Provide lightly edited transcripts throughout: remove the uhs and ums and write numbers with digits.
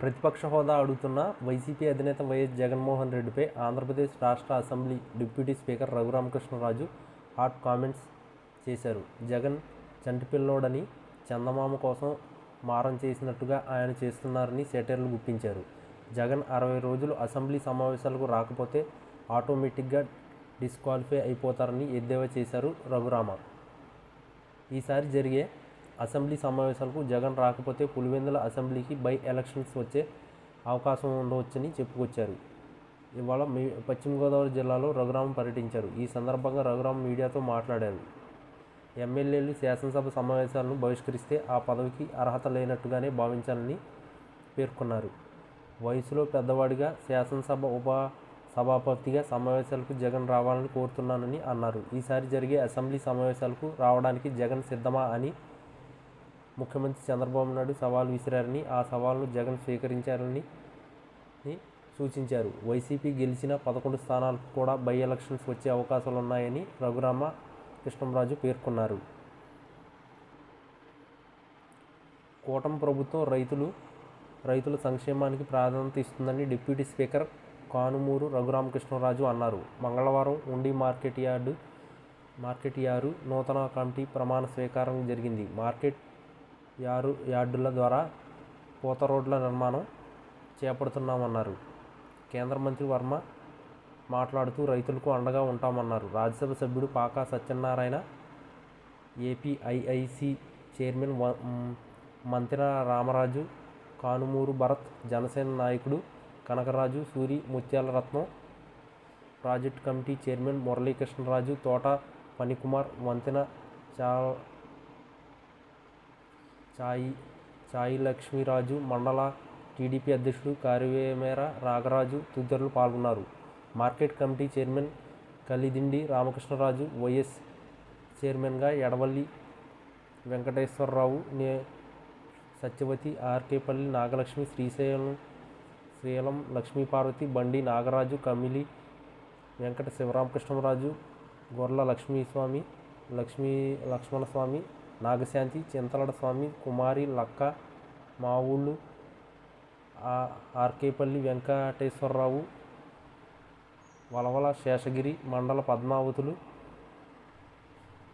ప్రతిపక్ష హోదా అడుగుతున్న వైసీపీ అధినేత వైఎస్ జగన్మోహన్ రెడ్డిపై ఆంధ్రప్రదేశ్ రాష్ట్ర assembly deputy speaker Raghurama Krishna Raju hot comments చేశారు. జగన్ చంటిపిల్లోడని, చందమామ కోసం మారం చేసినట్టుగా ఆయన చేస్తున్నారని సెటైర్లు గుప్పించారు. జగన్ 60 రోజులు అసెంబ్లీ సమావేశాలకు రాకపోతే ఆటోమేటిక్గా డిస్క్వాలిఫై అయిపోతారని ఎద్దేవా చేశారు రఘురామ. ఈసారి జరిగే అసెంబ్లీ సమావేశాలకు జగన్ రాకపోతే పులివెందుల అసెంబ్లీకి బై ఎలక్షన్స్ వచ్చే అవకాశం ఉండవచ్చని చెప్పుకొచ్చారు. ఇవాళ పశ్చిమ గోదావరి జిల్లాలో రఘురామ పర్యటించారు. ఈ సందర్భంగా రఘురామ మీడియాతో మాట్లాడారు. ఎమ్మెల్యేలు శాసనసభ సమావేశాలను బహిష్కరిస్తే ఆ పదవికి అర్హత లేనట్టుగానే భావించాలని పేర్కొన్నారు. వయసులో పెద్దవాడిగా శాసనసభ ఉప సభాపతిగా సమావేశాలకు జగన్ రావాలని కోరుతున్నానని అన్నారు. ఈసారి జరిగే అసెంబ్లీ సమావేశాలకు రావడానికి జగన్ సిద్ధమా అని ముఖ్యమంత్రి చంద్రబాబు నాయుడు సవాల్ విసిరారని, ఆ సవాల్ను జగన్ స్వీకరించారని సూచించారు. వైసీపీ గెలిచిన 11 స్థానాలకు కూడా బై ఎలక్షన్స్ వచ్చే అవకాశాలున్నాయని రఘురామ కృష్ణంరాజు పేర్కొన్నారు. కూటమి ప్రభుత్వం రైతుల సంక్షేమానికి ప్రాధాన్యత ఇస్తుందని డిప్యూటీ స్పీకర్ కానుమూరు రఘురామకృష్ణరాజు అన్నారు. మంగళవారం ఉండి మార్కెట్ యార్డు నూతన కమిటీ ప్రమాణ స్వీకారం జరిగింది. మార్కెట్ యార్డుల ద్వారా పూత రోడ్ల నిర్మాణం చేపడుతున్నామన్నారు. కేంద్ర మంత్రి వర్మ మాట్లాడుతూ రైతులకు అండగా ఉంటామన్నారు. రాజ్యసభ సభ్యుడు పాకా సత్యనారాయణ, ఏపీఐఐసి చైర్మన్ మంతిన రామరాజు, కానుమూరు భరత్, జనసేన నాయకుడు కనకరాజు, సూరి ముత్యాల రత్నం, ప్రాజెక్టు కమిటీ చైర్మన్ మురళీకృష్ణరాజు, తోట ఫణికుమార్, వంతెన చాయి లక్ష్మీరాజు, మండల టీడీపీ అధ్యక్షుడు కార్యమేర రాగరాజు తదితరులు పాల్గొన్నారు. Market committee chairman Kalidindi Ramakrishna Raju, YS చైర్మన్గా ఎడవల్లి వెంకటేశ్వరరావు, సత్యవతి, ఆర్కేపల్లి నాగలక్ష్మి, శ్రీశైలం లక్ష్మీపార్వతి, బండి నాగరాజు, కమిలి వెంకట శివరామకృష్ణరాజు, గొర్ల లక్ష్మణస్వామి, నాగశాంతి, చింతలడ స్వామి, కుమారి లక్క, మావుళ్ళు, ఆర్కేపల్లి వెంకటేశ్వరరావు, వలవల శేషగిరి, మండల పద్మావతులు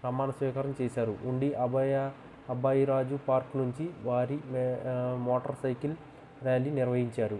ప్రమాణ స్వీకారం చేశారు. ఉండి అబ్బాయిరాజు పార్క్ నుంచి వారి మోటార్ సైకిల్ ర్యాలీ నిర్వహించారు.